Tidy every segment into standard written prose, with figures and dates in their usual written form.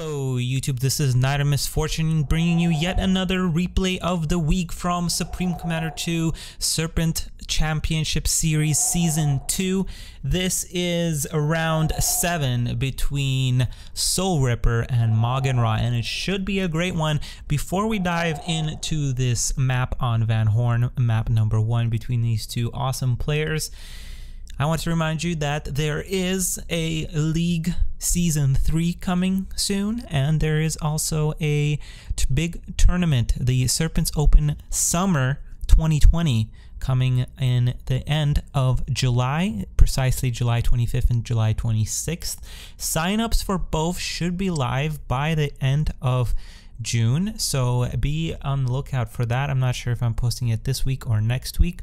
Hello YouTube, this is Nite Misfortune bringing you yet another replay of the week from Supreme Commander 2 Serpent Championship Series Season 2. This is round 7 between SoulRipper and MauganRa, and it should be a great one. Before we dive into this map on Van Horne, map number 1 between these two awesome players, I want to remind you that there is a League Season 3 coming soon, and there is also a big tournament, the Serpents Open Summer 2020, coming in the end of July, precisely July 25th and July 26th. Sign-ups for both should be live by the end of June, so be on the lookout for that. I'm not sure if I'm posting it this week or next week,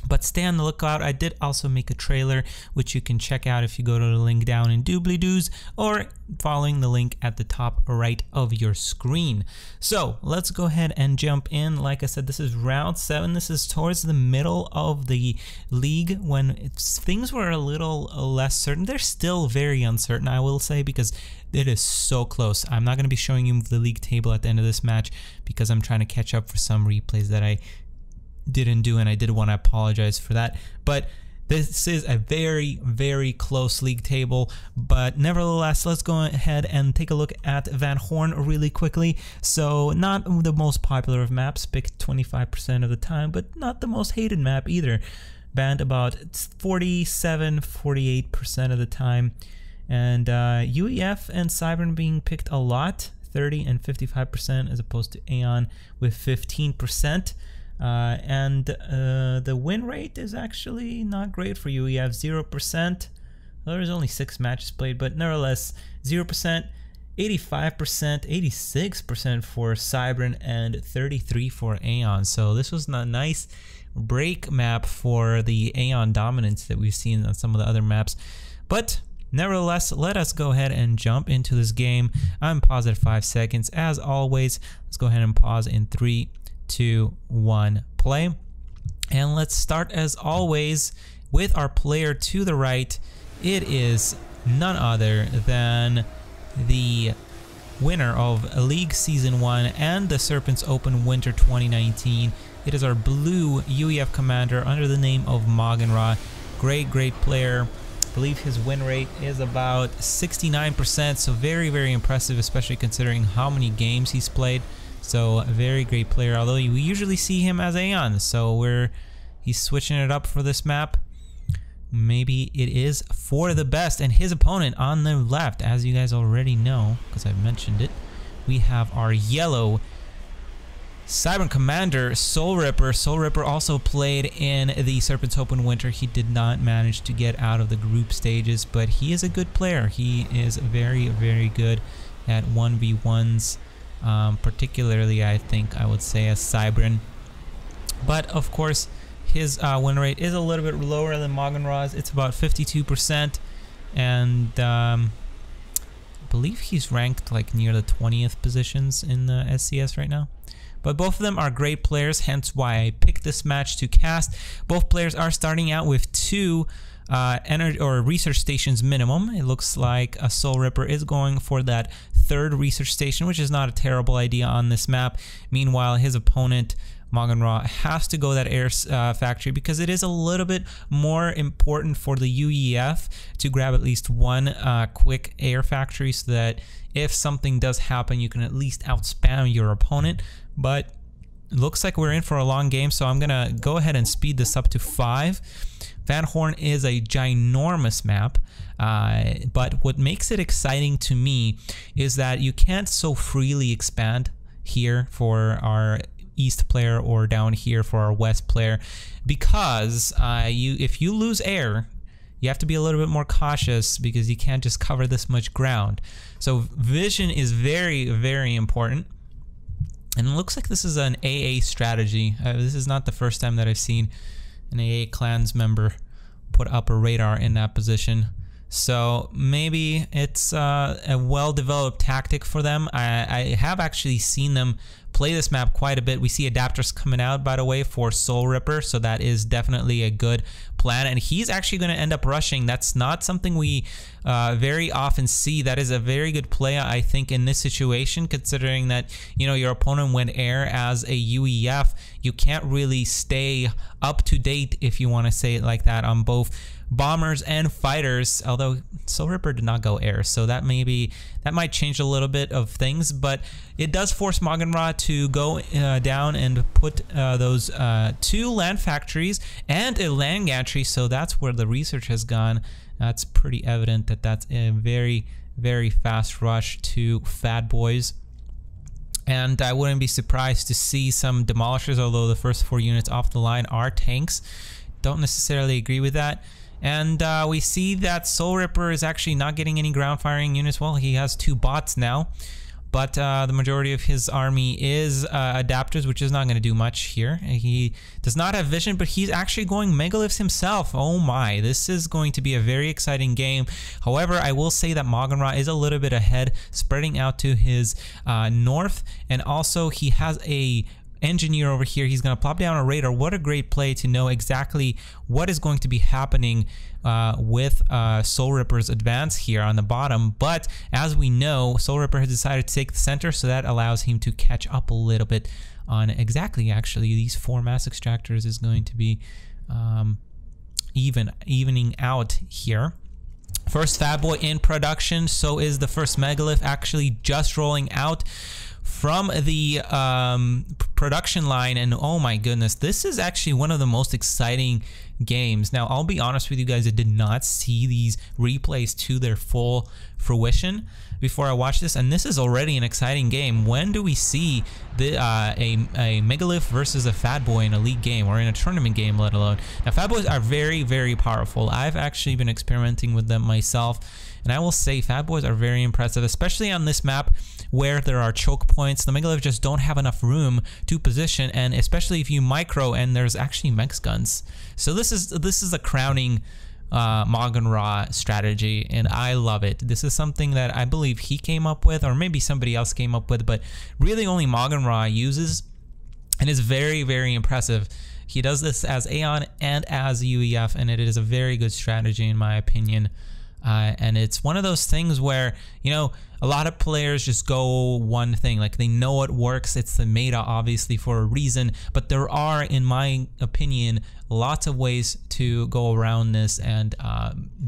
but stay on the lookout. I did also make a trailer, which you can check out if you go to the link down in doobly-doos or following the link at the top right of your screen. So let's go ahead and jump in. Like I said, this is round 7. This is towards the middle of the league when things were a little less certain. They're still very uncertain, I will say, because it is so close. I'm not going to be showing you the league table at the end of this match because I'm trying to catch up for some replays that I didn't do, and I did want to apologize for that. But this is a very, very close league table. But nevertheless, let's go ahead and take a look at Van Horne really quickly. So not the most popular of maps, picked 25% of the time, but not the most hated map either. Banned about 47-48% of the time. And UEF and Cybern being picked a lot, 30 and 55%, as opposed to Aeon with 15%. And the win rate is actually not great for you. You have 0%. Well, there's only 6 matches played, but nevertheless, 0%, 85%, 86% for Cybern, and 33% for Aeon. So this was a nice break map for the Aeon dominance that we've seen on some of the other maps. But nevertheless, let us go ahead and jump into this game. I'm paused at 5 seconds. As always, let's go ahead and pause in 3, 2, 1, play. And let's start as always with our player to the right. It is none other than the winner of League Season 1 and the Serpents Open Winter 2019. It is our blue UEF commander under the name of MauganRa. Great player. I believe his win rate is about 69%, so very, very impressive, especially considering how many games he's played. So a very great player, although we usually see him as Aeon, so he's switching it up for this map. Maybe it is for the best. And his opponent on the left, as you guys already know, because I've mentioned it, we have our yellow Cyber Commander, SoulRipper. SoulRipper also played in the Serpents Open Winter. He did not manage to get out of the group stages, but he is a good player. He is very, very good at 1v1s. Particularly, I think I would say as Cybern, but of course his win rate is a little bit lower than MauganRa's. It's about 52%, and I believe he's ranked like near the 20th positions in the SCS right now. But both of them are great players, hence why I picked this match to cast. Both players are starting out with 2 energy or research stations minimum. It looks like a SoulRipper is going for that 3rd research station, which is not a terrible idea on this map. Meanwhile, his opponent MauganRa has to go that air factory because it is a little bit more important for the UEF to grab at least 1 quick air factory, so that if something does happen, you can at least outspam your opponent. But it looks like we're in for a long game, so I'm gonna go ahead and speed this up to 5. Van Horne is a ginormous map, but what makes it exciting to me is that you can't so freely expand here for our east player or down here for our west player, because if you lose air, you have to be a little bit more cautious because you can't just cover this much ground. So vision is very, very important. And it looks like this is an AA strategy. This is not the first time that I've seen an AA clans member put up a radar in that position. So maybe it's a well-developed tactic for them. I have actually seen them play this map quite a bit. We see adapters coming out, by the way, for SoulRipper, so that is definitely a good plan. And he's actually going to end up rushing. That's not something we very often see. That is a very good play, I think, in this situation, considering that, you know, your opponent went air as a UEF. You can't really stay up to date, if you want to say it like that, on both bombers and fighters, although SoulRipper did not go air, so that might change a little bit of things, but it does force MauganRa to go down and put those 2 land factories and a land gantry, so that's where the research has gone. That's pretty evident that that's a very, very fast rush to Fat Boys. And I wouldn't be surprised to see some demolishers, although the first 4 units off the line are tanks. Don't necessarily agree with that. And we see that SoulRipper is actually not getting any ground firing units. Well, he has 2 bots now, but the majority of his army is adapters, which is not going to do much here. He does not have vision, but he's actually going megaliths himself. Oh my, this is going to be a very exciting game. However, I will say that MauganRa is a little bit ahead, spreading out to his north, and also he has a engineer over here. He's going to plop down a radar. What a great play to know exactly what is going to be happening with SoulRipper's advance here on the bottom. But as we know, SoulRipper has decided to take the center, so that allows him to catch up a little bit on exactly, actually, these 4 mass extractors is going to be evening out here. First Fat Boy in production, so is the first megalith actually just rolling out from the production line. And oh my goodness, this is actually one of the most exciting games. Now, I'll be honest with you guys, I did not see these replays to their full fruition before I watched this, and this is already an exciting game. When do we see the a megalith versus a Fat Boy in a league game or in a tournament game, let alone? Now, Fat Boys are very, very powerful. I've actually been experimenting with them myself, and I will say Fat Boys are very impressive, especially on this map where there are choke points. The megaliths just don't have enough room to position, and especially if you micro and there's actually mechs guns. So this is a crowning MauganRa strategy, and I love it. This is something that I believe he came up with, or maybe somebody else came up with, but really only MauganRa uses, and is very, very impressive. He does this as Aeon and as UEF, and it is a very good strategy in my opinion. And it's one of those things where, you know, a lot of players just go one thing, like they know it works, it's the meta obviously for a reason, but there are, in my opinion, lots of ways to go around this and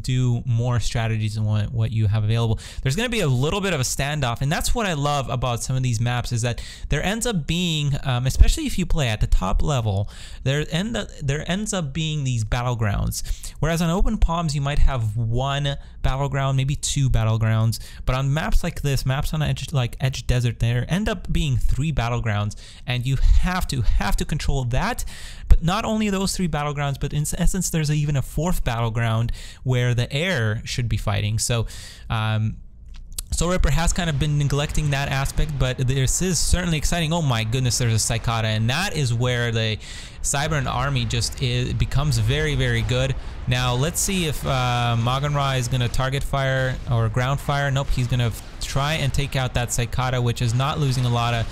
do more strategies than what you have available. There's going to be a little bit of a standoff, and that's what I love about some of these maps, is that there ends up being, especially if you play at the top level, there ends up being these battlegrounds. Whereas on open palms you might have 1 battleground, maybe 2 battlegrounds, but on maps like this, maps on Etched Desert, there end up being 3 battlegrounds, and you have to control that. But not only those 3 battlegrounds, but in essence there's even a 4th battleground where the air should be fighting. So SoulRipper has kind of been neglecting that aspect, but this is certainly exciting. Oh my goodness, there's a Cicada, and that is where the Cybern army just becomes very, very good. Now let's see if MauganRa is going to target fire or ground fire. Nope, he's going to try and take out that Cicada, which is not losing a lot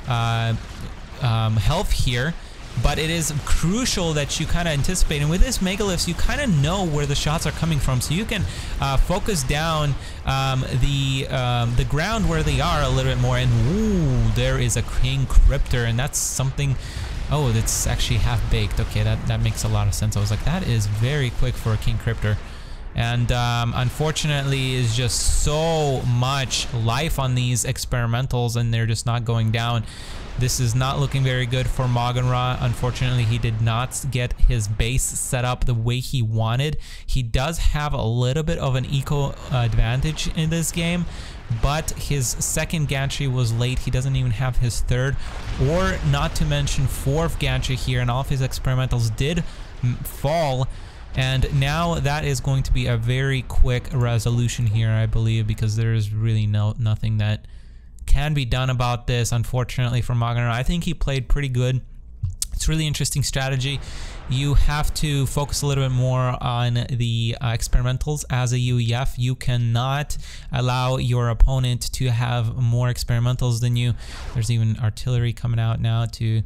of health here. But it is crucial that you kind of anticipate, and with this megaliths you kind of know where the shots are coming from, so you can focus down the ground where they are a little bit more. And ooh, there is a King Cryptor, and that's something. Oh, that's actually half baked. Okay, that makes a lot of sense. I was like, that is very quick for a King Cryptor. And unfortunately, is just so much life on these experimentals, and they're just not going down. This is not looking very good for MauganRa. Unfortunately, he did not get his base set up the way he wanted. He does have a little bit of an eco advantage in this game, but his 2nd gantry was late. He doesn't even have his 3rd, or not to mention 4th gantry here, and all of his experimentals did fall. And now that is going to be a very quick resolution here, I believe, because there is really nothing that can be done about this, unfortunately, for MauganRa. I think he played pretty good. It's It's really interesting strategy. You have to focus a little bit more on the experimentals as a UEF. You cannot allow your opponent to have more experimentals than you. There's even artillery coming out now to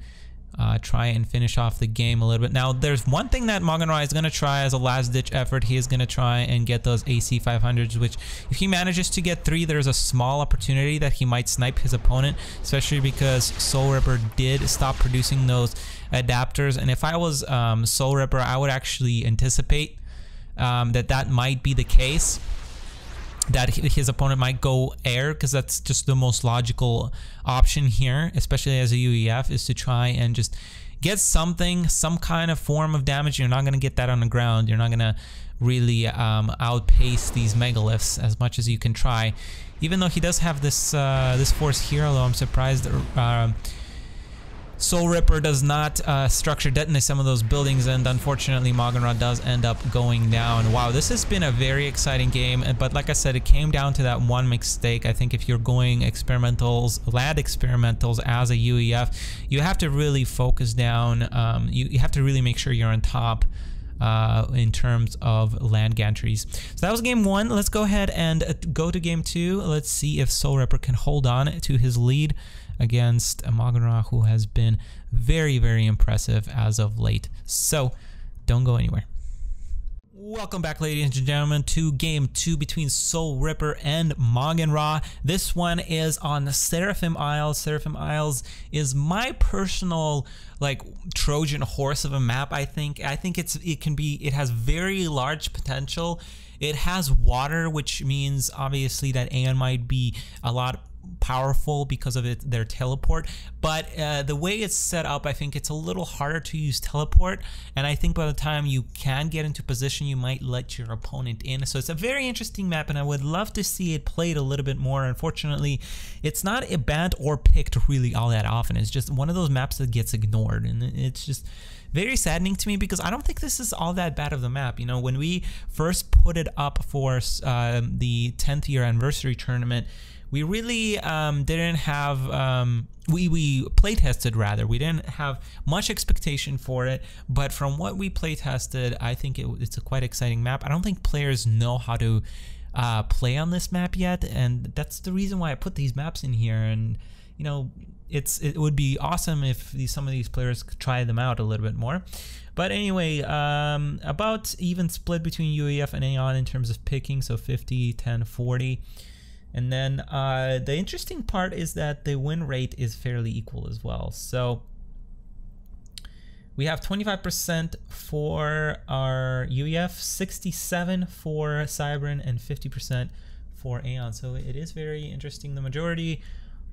try and finish off the game a little bit. Now, there's one thing that MauganRa is going to try as a last-ditch effort. He is going to try and get those AC 500s, which if he manages to get 3, there's a small opportunity that he might snipe his opponent, especially because SoulRipper did stop producing those adapters. And if I was SoulRipper, I would actually anticipate that might be the case, that his opponent might go air, because that's just the most logical option here, especially as a UEF, is to try and just get some kind of form of damage. You're not going to get that on the ground. You're not going to really outpace these megaliths as much as you can try, even though he does have this this force here, although I'm surprised SoulRipper does not structure detonate some of those buildings, and unfortunately MauganRa does end up going down. Wow, this has been a very exciting game, but like I said, it came down to that one mistake. I think if you're going experimentals, land experimentals as a UEF, you have to really focus down. You have to really make sure you're on top in terms of land gantries. So that was game 1. Let's go ahead and go to game 2. Let's see if SoulRipper can hold on to his lead against MauganRa, who has been very, very impressive as of late. So don't go anywhere. Welcome back, ladies and gentlemen, to game 2 between SoulRipper and MauganRa. This one is on the Seraphim Isles. Seraphim Isles is my personal Trojan horse of a map. I think it has very large potential. It has water, which means obviously that Aeon might be a lot powerful because of their teleport, but the way it's set up, I think it's a little harder to use teleport, and I think by the time you can get into position, you might let your opponent in. So it's a very interesting map, and I would love to see it played a little bit more. Unfortunately, it's not banned or picked really all that often. It's just one of those maps that gets ignored, and it's just very saddening to me, because I don't think this is all that bad of the map. You know, when we first put it up for the 10th year anniversary tournament, we really didn't have, we play tested rather. We didn't have much expectation for it, but from what we play tested, I think it's a quite exciting map. I don't think players know how to play on this map yet, and that's the reason why I put these maps in here. And you know, it would be awesome if some of these players could try them out a little bit more. But anyway, about even split between UEF and Aeon in terms of picking, so 50, 10, 40. And then the interesting part is that the win rate is fairly equal as well. So we have 25% for our UEF, 67% for Cybran, and 50% for Aeon. So it is very interesting. The majority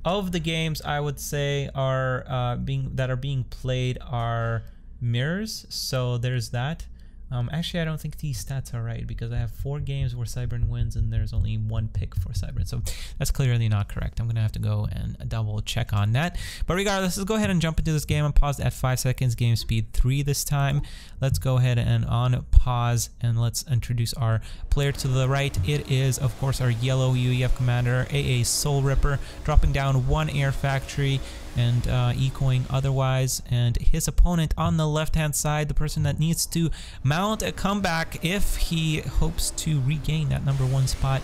of the games, I would say, are being played are mirrors. So there's that. Actually, I don't think these stats are right, because I have 4 games where Cybran wins and there's only 1 pick for Cybran. So that's clearly not correct. I'm going to have to go and double check on that. But regardless, let's go ahead and jump into this game. I'm paused at 5 seconds, game speed 3 this time. Let's go ahead and on pause, and let's introduce our player to the right. It is, of course, our yellow UEF commander, AA SoulRipper, dropping down 1 air factory and ecoing otherwise, and his opponent on the left hand side, the person that needs to mount a comeback if he hopes to regain that #1 spot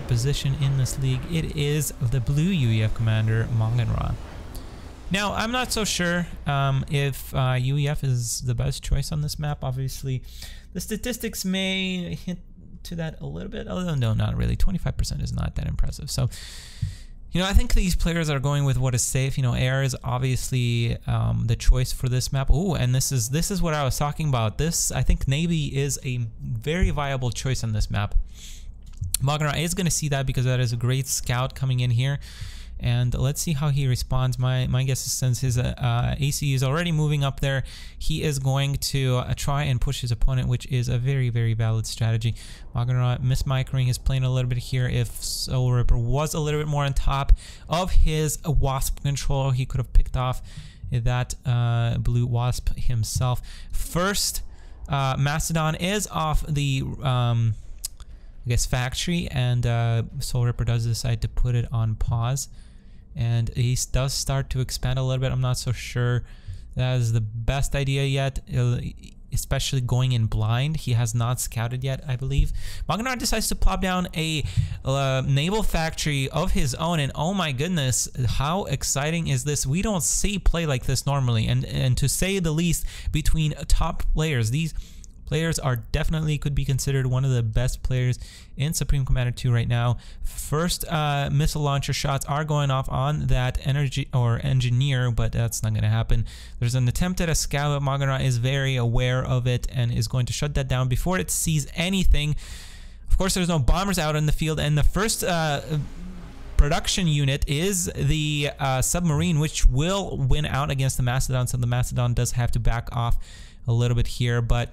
position in this league. It is the blue UEF commander, MauganRa. Now, I'm not so sure if UEF is the best choice on this map. Obviously, the statistics may hint to that a little bit, although no, not really. 25% is not that impressive. So, you know, I think these players are going with what is safe. You know, air is obviously the choice for this map. Oh, and this is what I was talking about. I think Navy is a very viable choice on this map. MauganRa is going to see that, because that is a great scout coming in here. And let's see how he responds. My guess is, since his AC is already moving up there, he is going to try and push his opponent, which is a very, very valid strategy. MauganRa mismicroing his plane a little bit here. If SoulRipper was a little bit more on top of his wasp control, he could have picked off that blue wasp himself. First, Mastodon is off the I guess factory, and SoulRipper does decide to put it on pause. And he does start to expand a little bit. I'm not so sure That is the best idea yet, especially going in blind. He has not scouted yet, I believe. MauganRa decides to plop down a naval factory of his own, and oh my goodness, how exciting is this? We don't see play like this normally, and to say the least, between top players. These players are definitely could be considered one of the best players in Supreme Commander 2 right now. First missile launcher shots are going off on that energy or engineer, but that's not going to happen. There's an attempt at a scout, but MauganRa is very aware of it and is going to shut that down before it sees anything. Of course, there's no bombers out in the field, and the first production unit is the submarine, which will win out against the Mastodon, so the Mastodon does have to back off a little bit here, but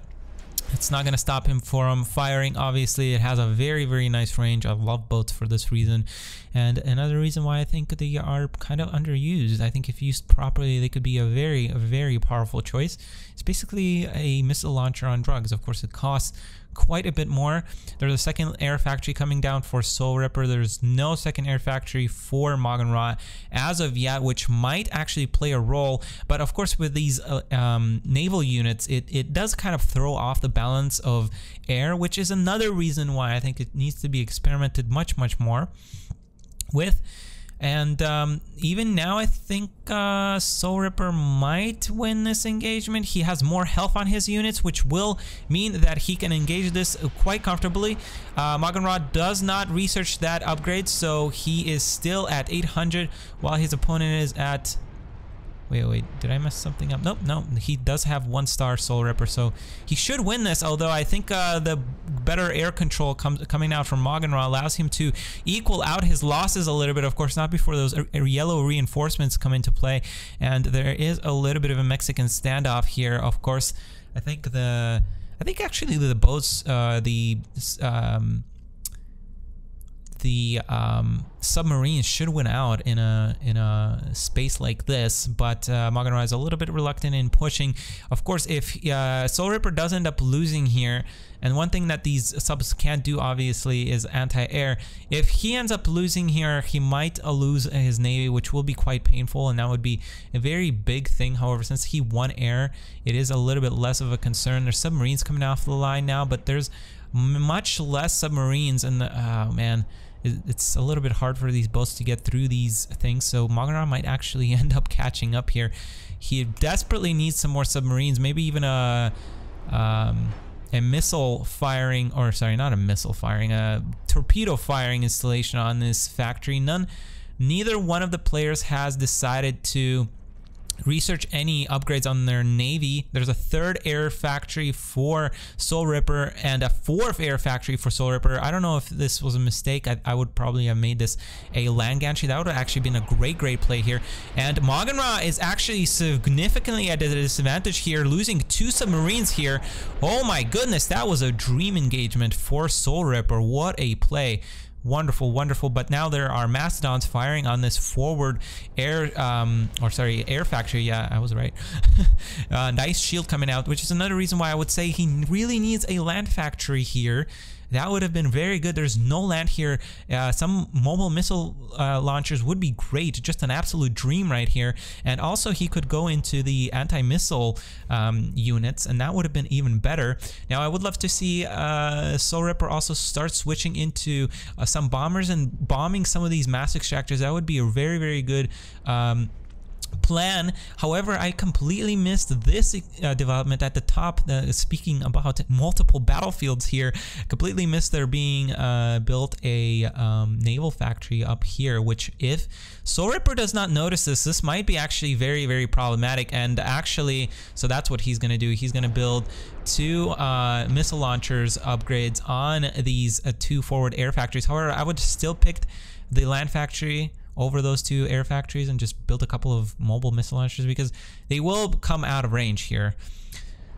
it's not going to stop him from firing. Obviously, it has a very, very nice range. I love boats for this reason. And another reason why I think they are kind of underused. I think if used properly, they could be a very, very powerful choice. It's basically a missile launcher on drugs. Of course, it costs quite a bit more. There's a second air factory coming down for SoulRipper. There's no second air factory for MauganRa as of yet, which might actually play a role. But of course, with these naval units, it does kind of throw off the balance of air, which is another reason why I think it needs to be experimented much more with. And even now, I think SoulRipper might win this engagement. He has more health on his units, which will mean that he can engage this quite comfortably. MauganRa does not research that upgrade, so he is still at 800, while his opponent is at... Wait, did I mess something up? Nope, no, he does have 1-star SoulRipper, so he should win this, although I think the better air control coming out from MauganRa allows him to equal out his losses a little bit, of course, not before those yellow reinforcements come into play, and there is a little bit of a Mexican standoff here, of course. I think actually the boats, the submarines should win out in a space like this, but MauganRa is a little bit reluctant in pushing. Of course, if SoulRipper does end up losing here, and one thing that these subs can't do obviously is anti-air. If he ends up losing here, he might lose his navy, which will be quite painful, and that would be a very big thing. However, since he won air, it is a little bit less of a concern. There's submarines coming off the line now, but there's much less submarines, and oh man, it's a little bit hard for these boats to get through these things, so MauganRa might actually end up catching up here. He desperately needs some more submarines, maybe even a missile firing, or sorry, not a missile firing, a torpedo firing installation on this factory. Neither one of the players has decided to research any upgrades on their navy. There's a 3rd air factory for SoulRipper and a 4th air factory for SoulRipper. I don't know if this was a mistake. I would probably have made this a land gantry. That would have actually been a great play here. And MauganRa is actually significantly at a disadvantage here, losing 2 submarines here. Oh my goodness, that was a dream engagement for SoulRipper. What a play. Wonderful, but now there are Mastodons firing on this forward air factory. Yeah, I was right. Nice shield coming out, which is another reason why I would say he really needs a land factory here. That would have been very good. There's no land here. Some mobile missile launchers would be great. Just an absolute dream right here. And also he could go into the anti-missile units, and that would have been even better. Now I would love to see SoulRipper also start switching into some bombers and bombing some of these mass extractors. That would be a very good plan. However, I completely missed this development at the top, speaking about multiple battlefields here. Completely missed there being built a naval factory up here, which if SoulRipper does not notice this might be actually very problematic. And actually, so that's what he's going to do. He's going to build 2 missile launchers upgrades on these 2 forward air factories. However, I would still pick the land factory over those 2 air factories and just build a couple of mobile missile launchers, because they will come out of range here.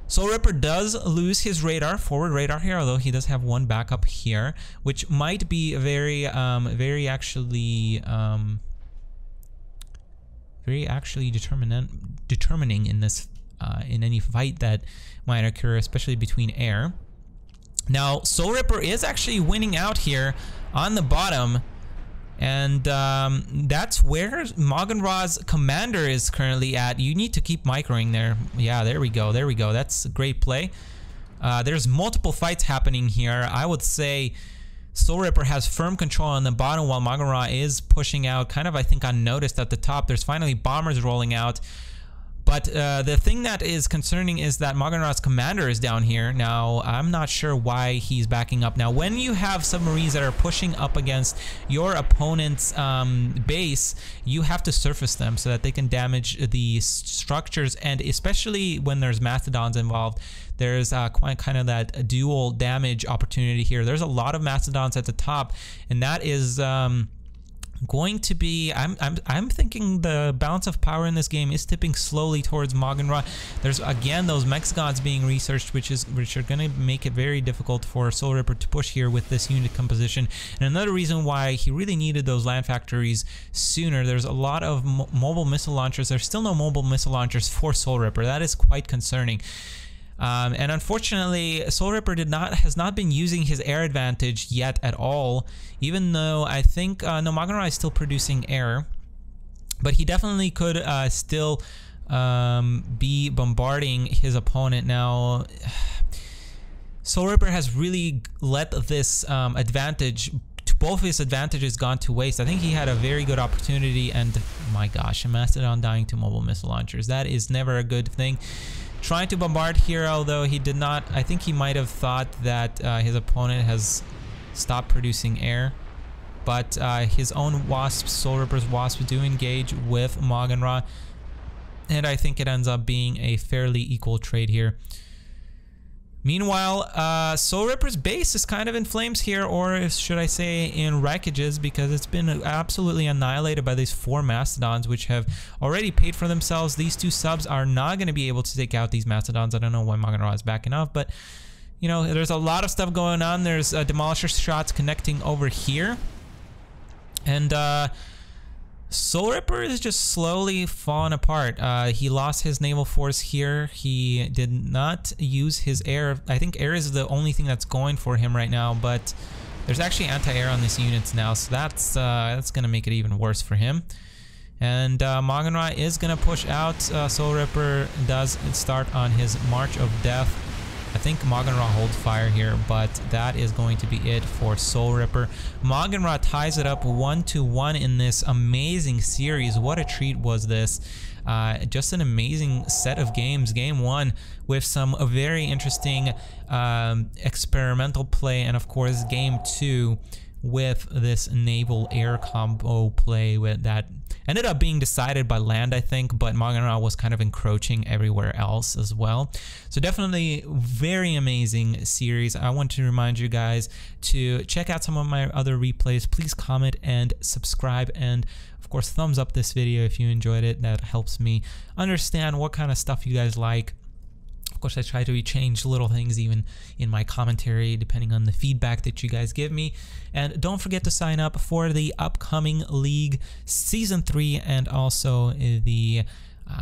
SoulRipper does lose his radar, forward radar here, although he does have 1 backup here, which might be very actually determining in this in any fight that might occur, especially between air. Now SoulRipper is actually winning out here on the bottom. And that's where MauganRa's commander is currently at. You need to keep microing there. Yeah, there we go. There we go. That's a great play. There's multiple fights happening here. I would say SoulRipper has firm control on the bottom while MauganRa is pushing out kind of, I think, unnoticed at the top. There's finally bombers rolling out. But the thing that is concerning is that MauganRa's commander is down here. Now, I'm not sure why he's backing up. Now, when you have submarines that are pushing up against your opponent's base, you have to surface them so that they can damage the structures. And especially when there's Mastodons involved, there's quite kind of that dual damage opportunity here. There's a lot of Mastodons at the top, and that is going to be, I'm thinking the balance of power in this game is tipping slowly towards MauganRa. There's again those Mexagons being researched, which are going to make it very difficult for SoulRipper to push here with this unit composition. And another reason why he really needed those land factories sooner. There's a lot of mobile missile launchers. There's still no mobile missile launchers for SoulRipper. That is quite concerning. And unfortunately, SoulRipper has not been using his air advantage yet at all, even though I think no, MauganRa is still producing air, but he definitely could still be bombarding his opponent. Now, SoulRipper has really let this advantage, both of his advantages, gone to waste. I think he had a very good opportunity, and my gosh, a Mastodon dying to mobile missile launchers. That is never a good thing. Trying to bombard here, although he did not. I think he might have thought that his opponent has stopped producing air, but his own wasps, SoulRipper's wasps, do engage with MauganRa, and I think it ends up being a fairly equal trade here. Meanwhile, SoulRipper's base is kind of in flames here, or should I say in wreckages, because it's been absolutely annihilated by these 4 Mastodons, which have already paid for themselves. These 2 subs are not going to be able to take out these Mastodons. I don't know why MauganRa is backing off, but you know, there's a lot of stuff going on. There's Demolisher shots connecting over here, and SoulRipper is just slowly falling apart. He lost his naval force here. He did not use his air. I think air is the only thing that's going for him right now, but there's actually anti-air on these units now, so that's going to make it even worse for him. And MauganRa is going to push out. SoulRipper does start on his March of Death. I think MauganRa holds fire here, but that is going to be it for SoulRipper. MauganRa ties it up 1-1 in this amazing series. What a treat was this. Just an amazing set of games. Game 1 with some very interesting experimental play, and of course Game 2 with this naval air combo play with that ended up being decided by land, I think, but MauganRa was kind of encroaching everywhere else as well. So definitely very amazing series. I want to remind you guys to check out some of my other replays. Please comment and subscribe, and of course thumbs up this video if you enjoyed it. That helps me understand what kind of stuff you guys like. Of course, I try to change little things even in my commentary depending on the feedback that you guys give me. And don't forget to sign up for the upcoming League Season 3 and also the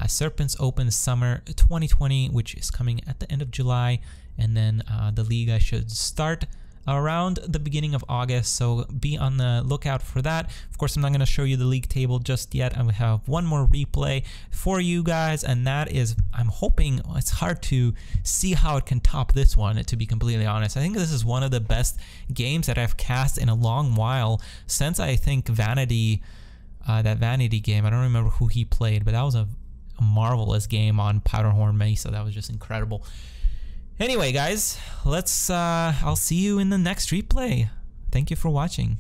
Serpents Open Summer 2020, which is coming at the end of July. And then the League I should start around the beginning of August, so be on the lookout for that. Of course, I'm not going to show you the league table just yet. I have one more replay for you guys, and that is, I'm hoping, it's hard to see how it can top this one, to be completely honest. I think this is one of the best games that I've cast in a long while, since I think Vanity, that Vanity game. I don't remember who he played, but that was a marvelous game on Powderhorn Mesa. That was just incredible. Anyway, guys, I'll see you in the next replay. Thank you for watching.